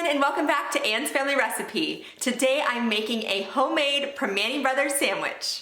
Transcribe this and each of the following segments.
everyone, and welcome back to Anne's Family Recipe. Today I'm making a homemade Primanti Brothers Sandwich.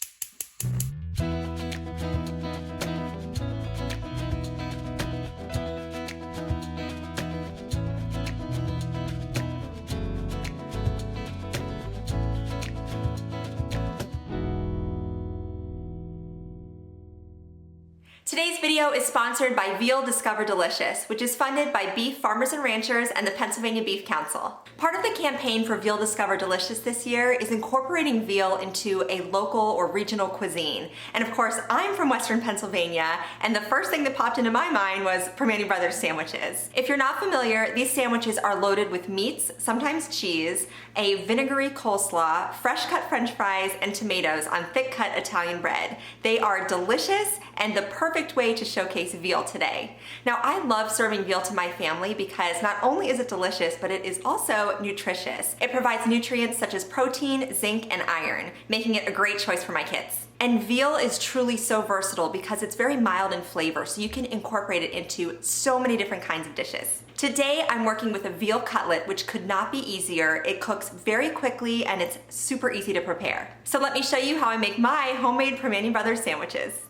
Today's video is sponsored by Veal Discover Delicious, which is funded by beef farmers and ranchers and the Pennsylvania Beef Council. Part of the campaign for Veal Discover Delicious this year is incorporating veal into a local or regional cuisine. And of course, I'm from Western Pennsylvania, and the first thing that popped into my mind was Primanti Brothers Sandwiches. If you're not familiar, these sandwiches are loaded with meats, sometimes cheese, a vinegary coleslaw, fresh cut French fries, and tomatoes on thick cut Italian bread. They are delicious and the perfect way to showcase veal today. Now, I love serving veal to my family because not only is it delicious, but it is also nutritious. It provides nutrients such as protein, zinc, and iron, making it a great choice for my kids. And veal is truly so versatile because it's very mild in flavor, so you can incorporate it into so many different kinds of dishes. Today, I'm working with a veal cutlet, which could not be easier. It cooks very quickly and it's super easy to prepare. So let me show you how I make my homemade Primanti Brothers sandwiches.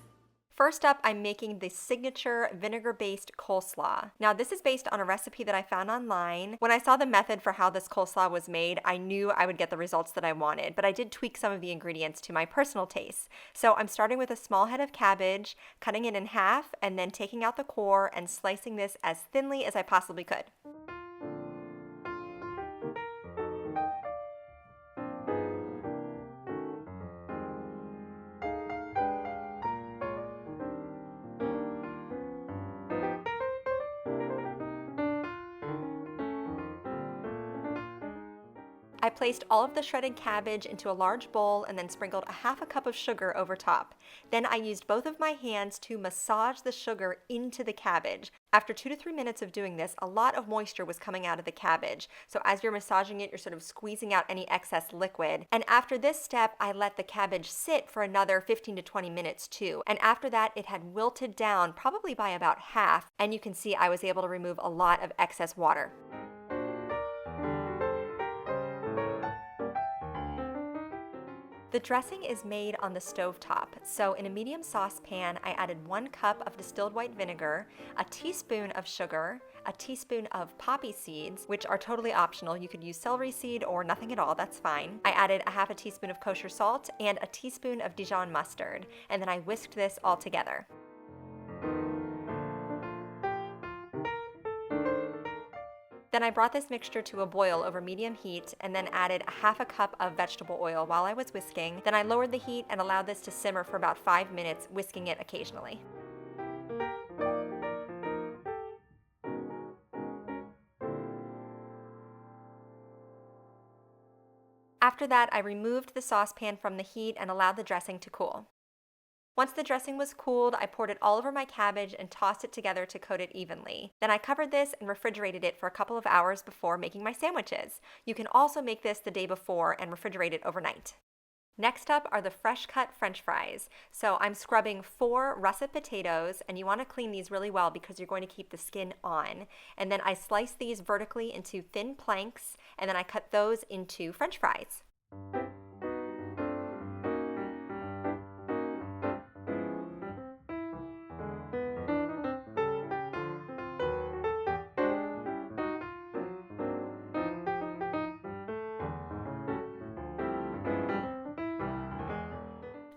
First up, I'm making the signature vinegar-based coleslaw. Now, this is based on a recipe that I found online. When I saw the method for how this coleslaw was made, I knew I would get the results that I wanted, but I did tweak some of the ingredients to my personal taste. So I'm starting with a small head of cabbage, cutting it in half, and then taking out the core and slicing this as thinly as I possibly could. I placed all of the shredded cabbage into a large bowl and then sprinkled a half a cup of sugar over top. Then I used both of my hands to massage the sugar into the cabbage. After 2 to 3 minutes of doing this, a lot of moisture was coming out of the cabbage. So as you're massaging it, you're sort of squeezing out any excess liquid. And after this step, I let the cabbage sit for another 15 to 20 minutes too. And after that, it had wilted down probably by about half. And you can see I was able to remove a lot of excess water. The dressing is made on the stove top. So in a medium saucepan, I added 1 cup of distilled white vinegar, a teaspoon of sugar, a teaspoon of poppy seeds, which are totally optional. You could use celery seed or nothing at all, that's fine. I added a half a teaspoon of kosher salt and a teaspoon of Dijon mustard, and then I whisked this all together. Then I brought this mixture to a boil over medium heat and then added a half a cup of vegetable oil while I was whisking. Then I lowered the heat and allowed this to simmer for about 5 minutes, whisking it occasionally. After that, I removed the saucepan from the heat and allowed the dressing to cool. Once the dressing was cooled, I poured it all over my cabbage and tossed it together to coat it evenly. Then I covered this and refrigerated it for a couple of hours before making my sandwiches. You can also make this the day before and refrigerate it overnight. Next up are the fresh cut French fries. So I'm scrubbing 4 russet potatoes, and you want to clean these really well because you're going to keep the skin on. And then I slice these vertically into thin planks, and then I cut those into French fries.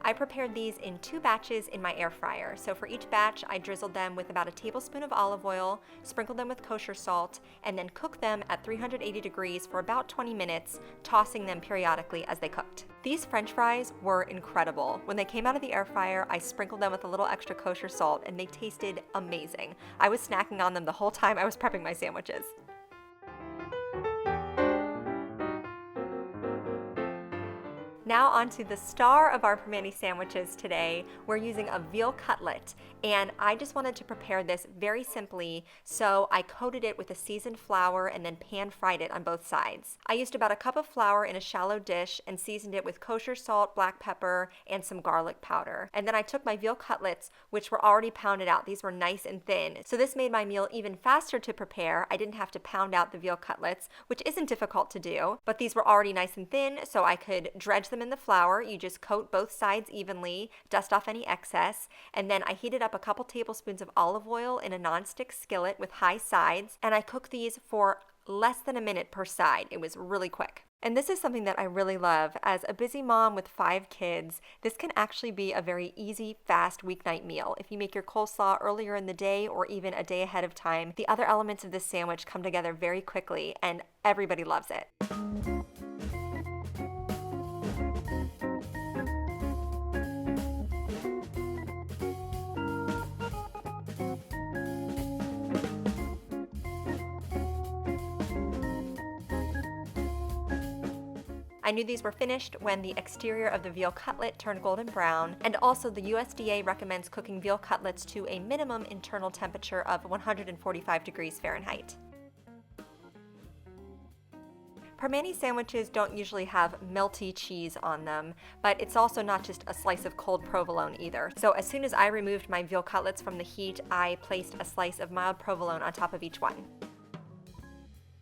I prepared these in 2 batches in my air fryer. So for each batch, I drizzled them with about a tablespoon of olive oil, sprinkled them with kosher salt, and then cooked them at 380 degrees for about 20 minutes, tossing them periodically as they cooked. These French fries were incredible. When they came out of the air fryer, I sprinkled them with a little extra kosher salt, and they tasted amazing. I was snacking on them the whole time I was prepping my sandwiches. Now on to the star of our Primanti sandwiches today. We're using a veal cutlet, and I just wanted to prepare this very simply, so I coated it with a seasoned flour and then pan fried it on both sides. I used about a cup of flour in a shallow dish and seasoned it with kosher salt, black pepper, and some garlic powder. And then I took my veal cutlets, which were already pounded out. These were nice and thin, so this made my meal even faster to prepare. I didn't have to pound out the veal cutlets, which isn't difficult to do, but these were already nice and thin, so I could dredge them in the flour. You just coat both sides evenly, dust off any excess, and then I heated up a couple tablespoons of olive oil in a nonstick skillet with high sides, and I cooked these for less than a minute per side. It was really quick. And this is something that I really love. As a busy mom with 5 kids, this can actually be a very easy, fast weeknight meal. If you make your coleslaw earlier in the day or even a day ahead of time, the other elements of this sandwich come together very quickly and everybody loves it. I knew these were finished when the exterior of the veal cutlet turned golden brown, and also the USDA recommends cooking veal cutlets to a minimum internal temperature of 145 degrees Fahrenheit. Primanti sandwiches don't usually have melty cheese on them, but it's also not just a slice of cold provolone either. So as soon as I removed my veal cutlets from the heat, I placed a slice of mild provolone on top of each one.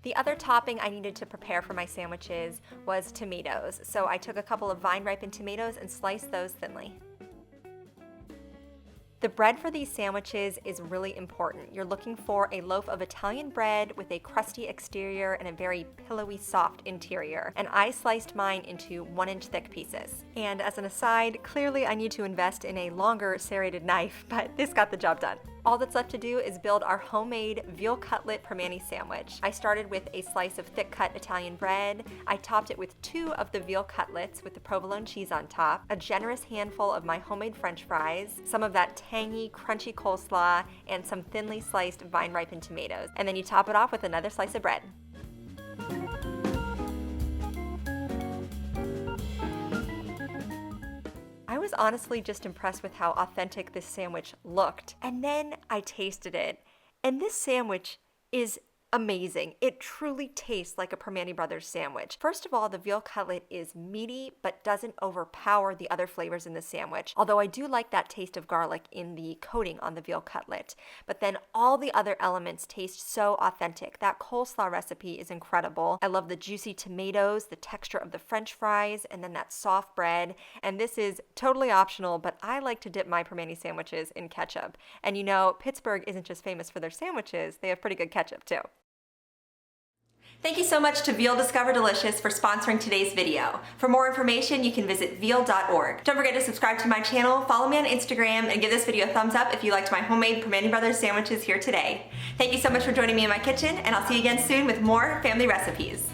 The other topping I needed to prepare for my sandwiches was tomatoes, so I took a couple of vine-ripened tomatoes and sliced those thinly. The bread for these sandwiches is really important. You're looking for a loaf of Italian bread with a crusty exterior and a very pillowy, soft interior. And I sliced mine into 1-inch thick pieces. And as an aside, clearly I need to invest in a longer serrated knife, but this got the job done. All that's left to do is build our homemade veal cutlet Primanti sandwich. I started with a slice of thick-cut Italian bread. I topped it with 2 of the veal cutlets with the provolone cheese on top, a generous handful of my homemade French fries, some of that tangy, crunchy coleslaw, and some thinly sliced vine-ripened tomatoes. And then you top it off with another slice of bread. I was honestly just impressed with how authentic this sandwich looked. And then I tasted it, and this sandwich is amazing. It truly tastes like a Primanti Brothers sandwich. First of all, the veal cutlet is meaty but doesn't overpower the other flavors in the sandwich, although I do like that taste of garlic in the coating on the veal cutlet. But then all the other elements taste so authentic. That coleslaw recipe is incredible. I love the juicy tomatoes, the texture of the French fries, and then that soft bread. And this is totally optional, but I like to dip my Primanti sandwiches in ketchup. And you know, Pittsburgh isn't just famous for their sandwiches, they have pretty good ketchup too. Thank you so much to Veal Discover Delicious for sponsoring today's video. For more information, you can visit veal.org. Don't forget to subscribe to my channel, follow me on Instagram, and give this video a thumbs up if you liked my homemade Primanti Brothers sandwiches here today. Thank you so much for joining me in my kitchen, and I'll see you again soon with more family recipes.